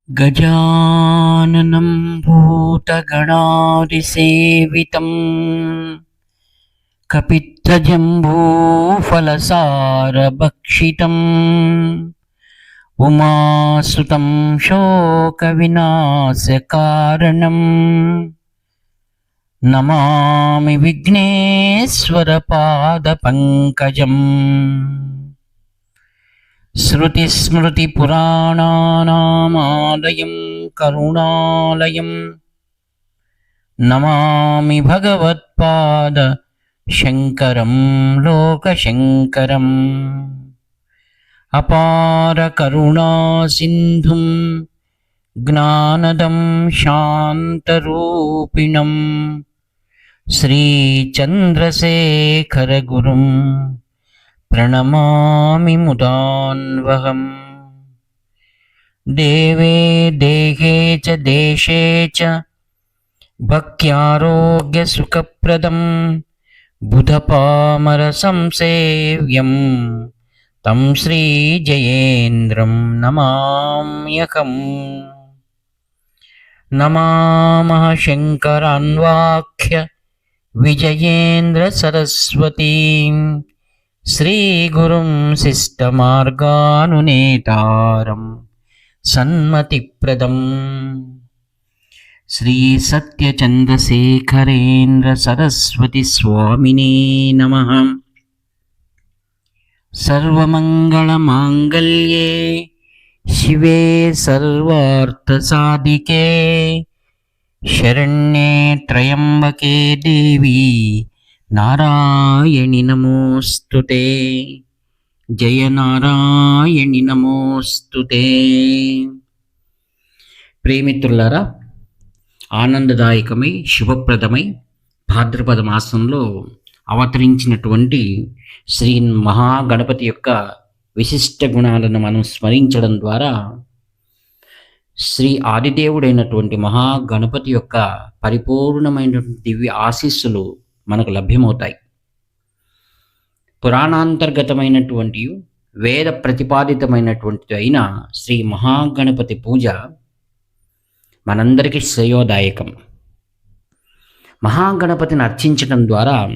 गजाननं भूतगणादिसेवितं कपित्थजम्बूफलसारभक्षितम् उमासुतं शोकविनाशकारणं नमामि विघ्नेश्वरपादपङ्कजम्। श्रुतिस्मृतिपुराणानामालयं करुणालयं नमामि भगवत्पाद शङ्करं लोकशङ्करम्। अपार करुणासिन्धुं ज्ञानदं शान्तरूपिणं श्रीचन्द्रशेखरगुरुं प्रणमामि मुदान्वहम्। देवे देहे च देशे च भक्त्यारोग्यसुखप्रदं बुधपामरसंसेव्यं तं श्रीजयेन्द्रं नमाम्यहम्। नमामः शङ्करान्वाख्य विजयेन्द्रसरस्वतीं श्रीगुरुं शिष्टमार्गानुनेतारं सन्मतिप्रदम्। श्रीसत्यचन्द्रशेखरेन्द्र सरस्वती स्वामिने नमः। सर्वमङ्गलमाङ्गल्ये शिवे सर्वार्थसाधिके शरण्ये त्र्यम्बके देवी नारायणि नमोऽस्तुते। जय नारायणि नमोऽस्तुते। ప్రియమిత్రులారా, ఆనందదాయకమై శుభప్రదమై భాద్రపద మాసంలో అవతరించినటువంటి శ్రీ మహాగణపతి యొక్క విశిష్ట గుణాలను మనం స్మరించడం ద్వారా శ్రీ ఆదిదేవుడైనటువంటి మహాగణపతి యొక్క పరిపూర్ణమైనటువంటి దివ్య ఆశీస్సులు మనకు లభ్యమవుతాయి. పురాణాంతర్గతమైనటువంటి వేద ప్రతిపాదితమైనటువంటి అయిన శ్రీ మహాగణపతి పూజ మనందరికీ శ్రేయోదాయకం. మహాగణపతిని అర్చించడం ద్వారా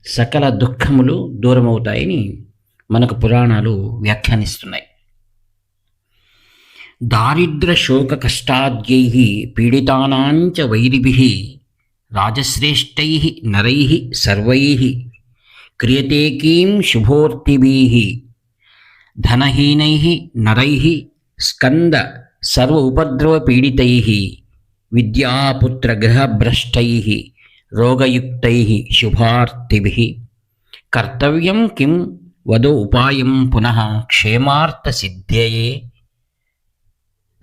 సకల దుఃఖములు దూరమవుతాయని మనకు పురాణాలు వ్యాఖ్యానిస్తున్నాయి. దారిద్ర శోక కష్టాద్యైః పీడితానాంచ వైరిభిః రాజశ్రేష్టైః నరైః సర్వైః క్రియతే కీం శుభోర్తిభిః ధనహీనైః నరైః స్కంద సర్వ ఉపద్రవ పీడితైః విద్యాపుత్ర గృహభ్రష్టైః రోగయుక్తైః శుభార్తిభిః కర్తవ్యం కిం వదో ఉపాయం పునః క్షేమార్థ సిద్ధ్యయే.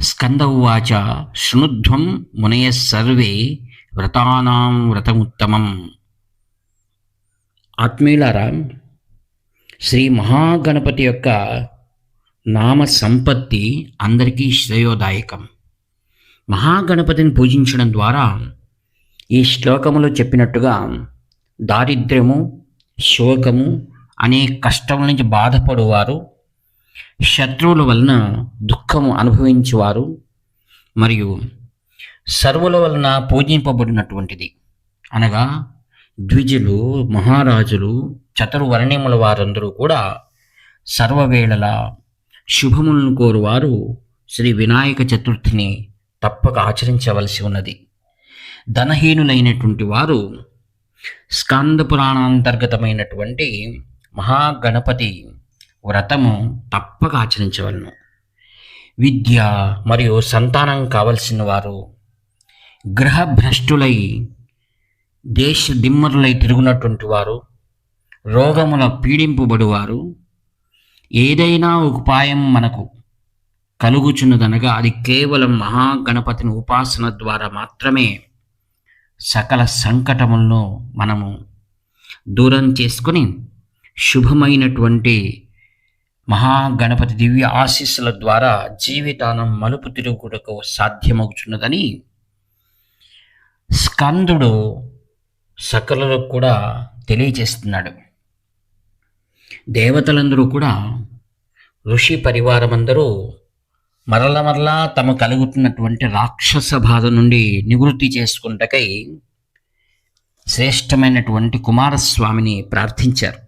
స్కంద ఉవాచ శృణుధ్వం మునయః సర్వే వ్రతానాం వ్రతముత్తమం. ఆత్మీయులారా, శ్రీ మహాగణపతి యొక్క నామ సంపత్తి అందరికీ శ్రేయోదాయకం. మహాగణపతిని పూజించడం ద్వారా ఈ శ్లోకములో చెప్పినట్టుగా దారిద్ర్యము, శోకము అనే కష్టముల నుంచి బాధపడువారు, శత్రువుల వలన దుఃఖము అనుభవించేవారు మరియు సర్వుల వలన పూజింపబడినటువంటిది అనగా ద్విజులు, మహారాజులు, చతుర్వర్ణ్యముల వారందరూ కూడా సర్వవేళలా శుభములను కోరువారు శ్రీ వినాయక చతుర్థిని తప్పక ఆచరించవలసి ఉన్నది. ధనహీనులైనటువంటి వారు స్కంద పురాణాంతర్గతమైనటువంటి మహాగణపతి వ్రతము తప్పక ఆచరించవలను. విద్య మరియు సంతానం కావలసిన వారు, గ్రహభ్రష్టులై దేశ దిమ్మరులై తిరుగునటువంటి వారు, రోగముల పీడింపబడువారు, ఏదైనా ఉపాయం మనకు కలుగుచున్నదనగా అది కేవలం మహాగణపతిని ఉపాసన ద్వారా మాత్రమే సకల సంకటములను మనము దూరం చేసుకొని శుభమైనటువంటి మహాగణపతి దివ్య ఆశీస్సుల ద్వారా జీవితానం మలుపు తిరుగుటకు సాధ్యమవుతున్నదని స్కందుడు సకలకు కూడా తెలియజేస్తున్నాడు. దేవతలందరూ కూడా ఋషి పరివారమందరూ మరల మరలా తమ కలుగుతున్నటువంటి రాక్షస బాధ నుండి నివృత్తి చేసుకుంటకై శ్రేష్టమైనటువంటి కుమారస్వామిని ప్రార్థించారు.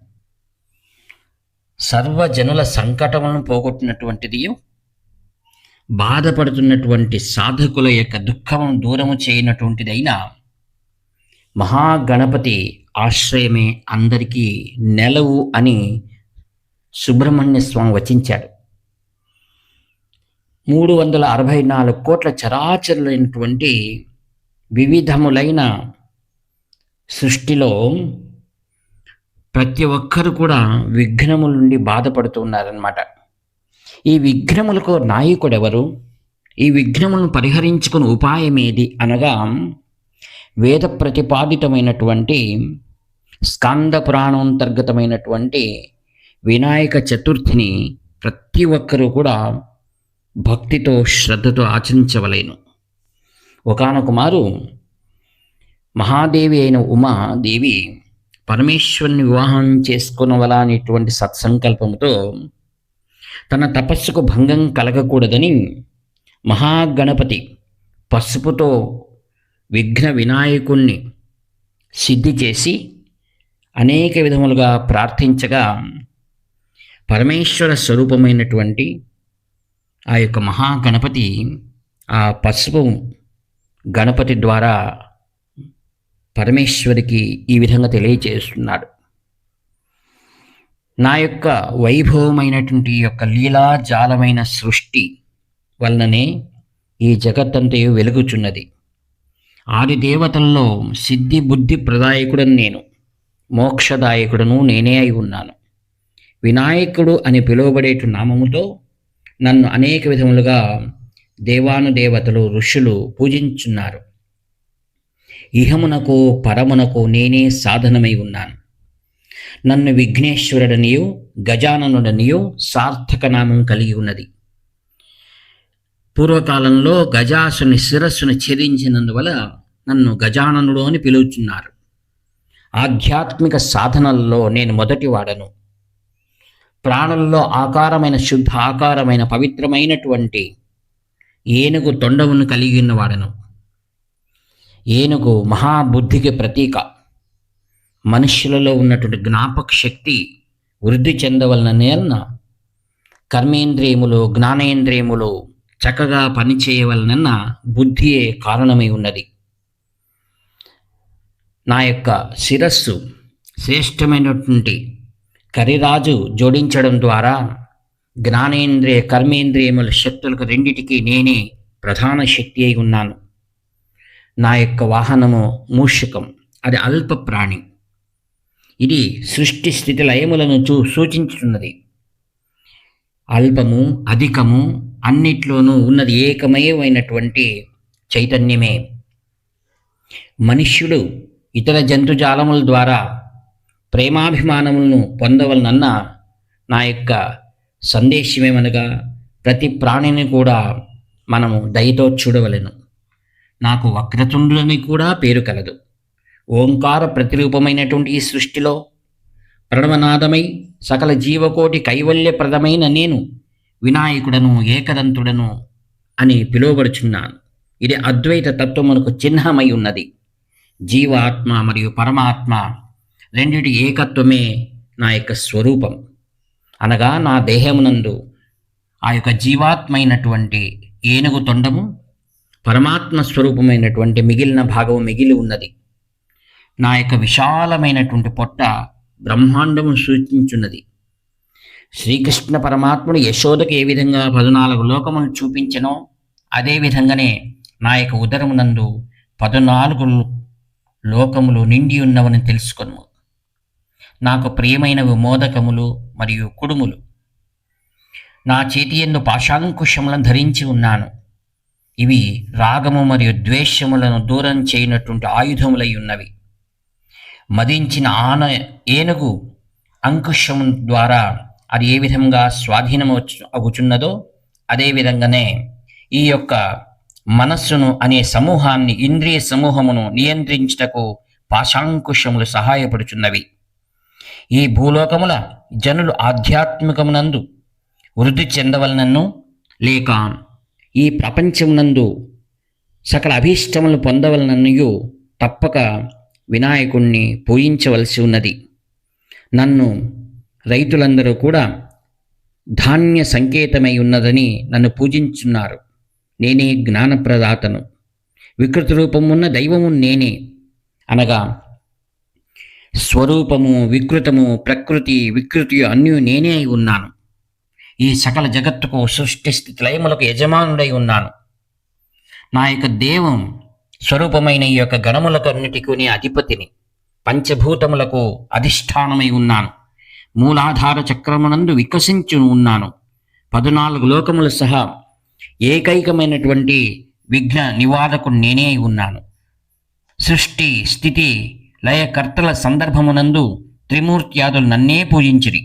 సర్వజనుల సంకటములను పోగొట్టినటువంటిది, బాధపడుతున్నటువంటి సాధకుల యొక్క దుఃఖమును దూరము చేయనటువంటిదైన మహాగణపతి ఆశ్రయమే అందరికీ నెలవు అని సుబ్రహ్మణ్య స్వామి వచించాడు. 364 కోట్ల చరాచరులైనటువంటి వివిధములైన సృష్టిలో ప్రతి ఒక్కరు కూడా విఘ్నముల నుండి బాధపడుతున్నారన్నమాట. ఈ విఘ్నములకు నాయకుడెవరు? ఈ విఘ్నములను పరిహరించుకుని ఉపాయం ఏది అనగా, వేద ప్రతిపాదితమైనటువంటి స్కంద పురాణాంతర్గతమైనటువంటి వినాయక చతుర్థిని ప్రతి ఒక్కరూ కూడా భక్తితో శ్రద్ధతో ఆచరించవలేను. ఒకానొక మారు మహాదేవి అయిన ఉమాదేవి పరమేశ్వరుని వివాహం చేసుకునవలా అనేటువంటి సత్సంకల్పంతో తన తపస్సుకు భంగం కలగకూడదని మహాగణపతి పసుపుతో విఘ్న వినాయకుణ్ణి సిద్ధి చేసి అనేక విధములుగా ప్రార్థించగా పరమేశ్వర స్వరూపమైనటువంటి ఆ యొక్క మహాగణపతి ఆ పసుపు గణపతి ద్వారా పరమేశ్వరికి ఈ విధంగా తెలియజేస్తున్నాడు. నా యొక్క వైభవమైనటువంటి ఈ యొక్క లీలాజాలమైన సృష్టి వలననే ఈ జగత్తంతయు వెలుగుచున్నది. ఆది దేవతల్లో సిద్ధి బుద్ధి ప్రదాయకుడను నేను, మోక్షదాయకుడను నేనే అయి ఉన్నాను. వినాయకుడు అని పిలువబడేటు నామముతో నన్ను అనేక విధములుగా దేవానుదేవతలు ఋషులు పూజించున్నారు. ఇహమునకు పరమునకు నేనే సాధనమై ఉన్నాను. నన్ను విఘ్నేశ్వరుడనియు గజాననుడనియు సార్థక నామం కలిగి ఉన్నది. పూర్వకాలంలో గజాసుని శిరస్సును ఛేదించినందువల్ల నన్ను గజాననుడు అని పిలుచున్నారు. ఆధ్యాత్మిక సాధనల్లో నేను మొదటి వాడను. ప్రాణుల్లో ఆకారమైన శుద్ధ ఆకారమైన పవిత్రమైనటువంటి ఏనుగు తొండమును కలిగి ఉన్నవాడను. ఏనుగు మహాబుద్ధికి ప్రతీక. మనుష్యులలో ఉన్నటువంటి జ్ఞాపక శక్తి వృద్ధి చెందవలనన్న కర్మేంద్రియములు జ్ఞానేంద్రియములు చక్కగా పనిచేయవలనన్న బుద్ధియే కారణమై ఉన్నది. నా యొక్క శిరస్సు శ్రేష్టమైనటువంటి కరిరాజు జోడించడం ద్వారా జ్ఞానేంద్రియ కర్మేంద్రియముల శక్తులకు రెండిటికి నేనే ప్రధాన శక్తి అయి ఉన్నాను. నా యొక్క వాహనము మూషికం, అది అల్ప ప్రాణి. ఇది సృష్టి స్థితి లయములను సూచించుతున్నది. అల్పము అధికము అన్నిట్లోనూ ఉన్నది ఏకమయమైనటువంటి చైతన్యమే. మనుష్యుడు ఇతర జంతుజాలముల ద్వారా ప్రేమాభిమానములను పొందవలనన్న నా యొక్క సందేశమేమనగా, ప్రతి ప్రాణిని కూడా మనము దయతో చూడవలెను. నాకు వక్రతుండులని కూడా పేరు కలదు. ఓంకార ప్రతిరూపమైనటువంటి ఈ సృష్టిలో ప్రణవనాదమై సకల జీవకోటి కైవల్యప్రదమైన నేను వినాయకుడను ఏకదంతుడను అని పిలువబడుచున్నాను. ఇది అద్వైత తత్వమునకు చిహ్నమై ఉన్నది. జీవాత్మ మరియు పరమాత్మ రెండిటి ఏకత్వమే నా యొక్క స్వరూపం. అనగా నా దేహమునందు ఆ యొక్క జీవాత్మైనటువంటి ఏనుగు తొండము, పరమాత్మ స్వరూపమైనటువంటి మిగిలిన భాగము మిగిలి ఉన్నది. నా యొక్క విశాలమైనటువంటి పొట్ట బ్రహ్మాండము సూచించున్నది. శ్రీకృష్ణ పరమాత్ముడు యశోదకు ఏ విధంగా 14 లోకములు చూపించెనో అదేవిధంగానే నా యొక్క ఉదరమునందు 14 లోకములు నిండి ఉన్నవని తెలుసుకొను. నాకు ప్రియమైనవి మోదకములు మరియు కుడుములు. నా చేతి యందు పాశాంకుశములను ధరించి ఉన్నాను. ఇవి రాగము మరియు ద్వేషములను దూరం చేయనటువంటి ఆయుధములై ఉన్నవి. మదించిన ఏనుగు అంకుశము ద్వారా అది ఏ విధంగా స్వాధీనము అగుచున్నదో అదేవిధంగానే ఈ యొక్క మనస్సును అనే సమూహాన్ని, ఇంద్రియ సమూహమును నియంత్రించుటకు పాశాంకుశములు సహాయపడుచున్నవి. ఈ భూలోకముల జనులు ఆధ్యాత్మికమునందు వృద్ధి చెందవలనను లేక ఈ ప్రపంచమునందు సకల అభీష్టములు పొందవలననియు తప్పక వినాయకుణ్ణి పూజించవలసి ఉన్నది. నన్ను రైతులందరూ కూడా ధాన్య సంకేతమై ఉన్నదని నన్ను పూజించున్నారు. నేనే జ్ఞానప్రదాతను, వికృత రూపమున్న దైవము నేనే, అనగా స్వరూపము వికృతము ప్రకృతి వికృతి అన్నీ నేనే అయి ఉన్నాను. ఈ సకల జగత్తుకు సృష్టి స్థితి లయములకు యజమానుడై ఉన్నాను. నా యొక్క దేవం స్వరూపమైన ఈ యొక్క గణములకన్నిటికీ అధిపతిని, పంచభూతములకు అధిష్టానమై ఉన్నాను. మూలాధార చక్రమునందు వికసించి ఉన్నాను. 14 లోకములు సహా ఏకైకమైనటువంటి విఘ్న నివారకు నేనే అయి ఉన్నాను. సృష్టి స్థితి లయకర్తల సందర్భమునందు త్రిమూర్త్యాదులు నన్నే పూజించిరి.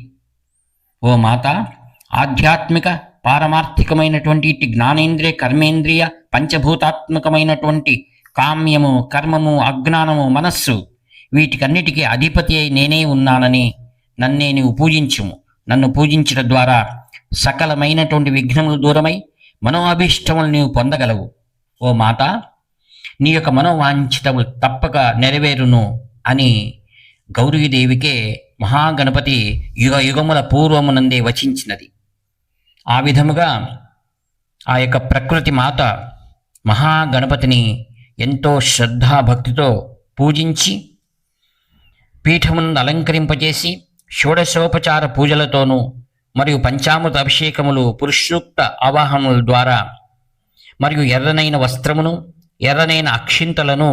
ఓ మాత, ఆధ్యాత్మిక పారమార్థికమైనటువంటి ఇటు జ్ఞానేంద్రియ కర్మేంద్రియ పంచభూతాత్మకమైనటువంటి కామ్యము కర్మము అజ్ఞానము మనస్సు వీటికన్నిటికీ అధిపతి అయి నేనే ఉన్నానని నన్నే నీవు పూజించుము. నన్ను పూజించడం ద్వారా సకలమైనటువంటి విఘ్నములు దూరమై మనోఅభీష్టములు నీవు పొందగలవు. ఓ మాత, నీ యొక్క మనోవాంఛితములు తప్పక నెరవేరును అని గౌరీదేవికే మహాగణపతి యుగ యుగముల పూర్వమునందే వచించినది. ఆ విధముగా ఆ యొక్క ప్రకృతి మాత మహాగణపతిని ఎంతో శ్రద్ధాభక్తితో పూజించి పీఠమును అలంకరింపజేసి షోడశోపచార పూజలతోనూ మరియు పంచామృత అభిషేకములు పురుషోక్త ఆవాహనముల ద్వారా మరియు ఎర్రనైన వస్త్రమును ఎర్రనైన అక్షింతలను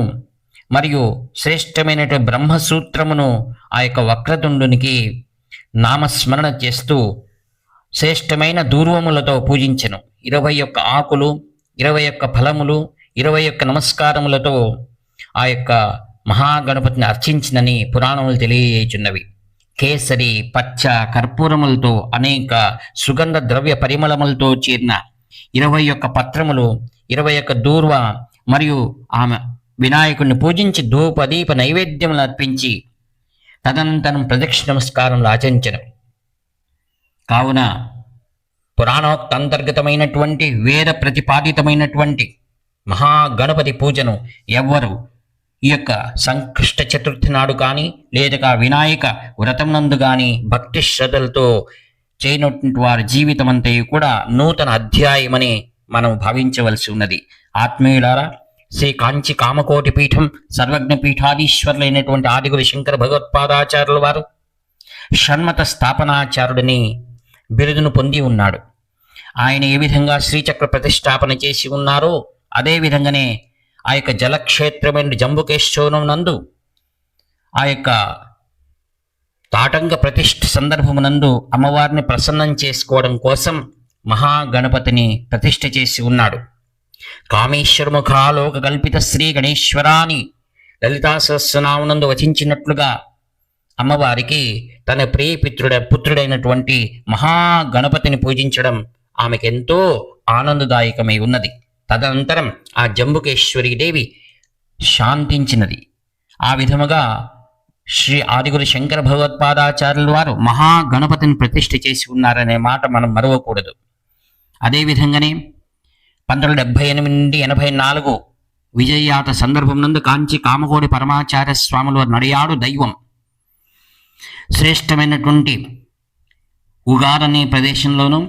మరియు శ్రేష్టమైనటువంటి బ్రహ్మసూత్రమును ఆ యొక్క వక్రతుండునికి నామస్మరణ చేస్తూ శ్రేష్టమైన దూర్వములతో పూజించెను. 21 ఆకులు, 21 ఫలములు, 21 నమస్కారములతో ఆ యొక్క మహాగణపతిని అర్చించినని పురాణములు తెలియజేయుచున్నవి. కేసరి పచ్చ కర్పూరములతో అనేక సుగంధ ద్రవ్య పరిమళములతో చేరిన 21 పత్రములు, 21 దూర్వ మరియు ఆమె వినాయకుడిని పూజించి ధూపదీప నైవేద్యములు అర్పించి తదనంతరం ప్రదక్షిణ నమస్కారములు ఆచరించను. కావున పురాణోక్త అంతర్గతమైనటువంటి వేద ప్రతిపాదితమైనటువంటి మహాగణపతి పూజను ఎవ్వరు ఈ యొక్క సంకష్ట చతుర్థి నాడు కానీ లేదా వినాయక వ్రతం నందు కానీ భక్తి శ్రద్ధలతో చేయనటువంటి వారి జీవితం అంతా కూడా నూతన అధ్యాయమని మనం భావించవలసి ఉన్నది. ఆత్మీయులారా, శ్రీ కాంచి కామకోటి పీఠం సర్వజ్ఞ పీఠాధీశ్వరులైనటువంటి ఆదిగురు శంకర భగవత్పాదాచార్యుల వారు షణ్మత స్థాపనాచార్యుడిని బిరుదును పొంది ఉన్నాడు. ఆయన ఏ విధంగా శ్రీచక్ర ప్రతిష్టాపన చేసి ఉన్నారో అదే విధంగానే ఆ యొక్క జలక్షేత్రమైన జంబుకేశ్వరం నందు ఆ యొక్క తాటంక ప్రతిష్ఠ సందర్భమునందు అమ్మవారిని ప్రసన్నం చేసుకోవడం కోసం మహాగణపతిని ప్రతిష్ఠ చేసి ఉన్నాడు. కామేశ్వరముఖాలోక కల్పిత శ్రీ గణేశ్వరాని లలితా సహస్రనామనందు వచించినట్లుగా అమ్మవారికి తన పుత్రుడైనటువంటి మహాగణపతిని పూజించడం ఆమెకెంతో ఆనందదాయకమై ఉన్నది. తదనంతరం ఆ జంబుకేశ్వరి దేవి శాంతించినది. ఆ విధముగా శ్రీ ఆదిగురు శంకర భగవత్పాదాచార్యుల వారు మహాగణపతిని ప్రతిష్ఠ చేసి ఉన్నారనే మాట మనం మరవకూడదు. అదేవిధంగానే 1978 నుండి 84 విజయయాత్ర సందర్భం నందు కాంచి కామకోటి పరమాచార్య స్వాముల వారు నడియాడు దైవం శ్రేష్టమైనటువంటి ఉగార్ అనే ప్రదేశంలోనూ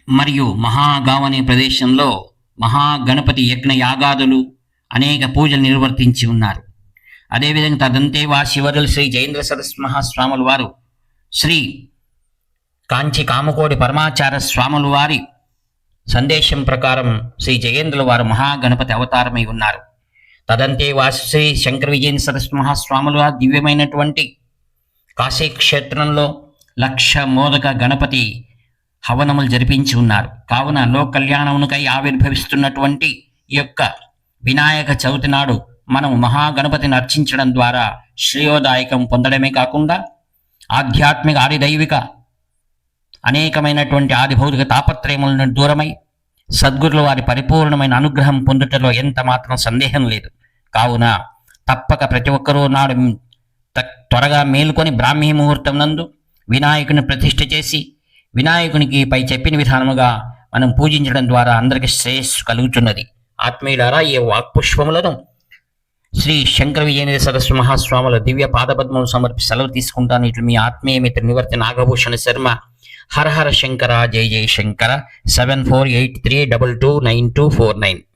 మరియు మహాగావ్ అనే ప్రదేశంలో మహాగణపతి యజ్ఞ యాగాదులు అనేక పూజలు నిర్వర్తించి ఉన్నారు. అదేవిధంగా తదంతేవా శివరులు శ్రీ జయేంద్ర సరస్వతి మహాస్వాముల వారు శ్రీ కాంచి కామకోటి పరమాచార్య స్వాముల వారి సందేశం ప్రకారం శ్రీ జయేంద్రుల వారు మహాగణపతి అవతారమై ఉన్నారు. తదంతేవా శ్రీ శంకర విజయేంద్ర సరస్వతి మహాస్వాముల వారు దివ్యమైనటువంటి కాశీ క్షేత్రంలో 1,00,000 మోదక గణపతి హవనములు జరిపించి ఉన్నారు. కావున లోక కళ్యాణమునకై ఆవిర్భవిస్తున్నటువంటి ఈ యొక్క వినాయక చవితి నాడు మనం మహాగణపతిని అర్చించడం ద్వారా శ్రేయోదాయకం పొందడమే కాకుండా ఆధ్యాత్మిక ఆదిదైవిక అనేకమైనటువంటి ఆదిభౌతిక తాపత్రయములను దూరమై సద్గురుల వారి పరిపూర్ణమైన అనుగ్రహం పొందుటలో ఎంత మాత్రం సందేహం లేదు. కావున తప్పక ప్రతి ఒక్కరూ నాడు త్వరగా మేలుకొని బ్రాహ్మీ ముహూర్తం నందు వినాయకుని ప్రతిష్ఠ చేసి వినాయకునికి పై చెప్పిన విధానముగా మనం పూజించడం ద్వారా అందరికి శ్రేయస్సు కలుగుతున్నది. ఆత్మీయులారా, ఈ వాక్పుష్పములను శ్రీ శంకర విజయనిధి సరస్సు మహాస్వాముల దివ్య పాదపద్మం సమర్పి సెలవు తీసుకుంటాను. ఇట్లు మీ ఆత్మీయ మిత్ర నివర్తి నాగభూషణ శర్మ. హర హర శంకర, జై జై శంకర. 7483229249.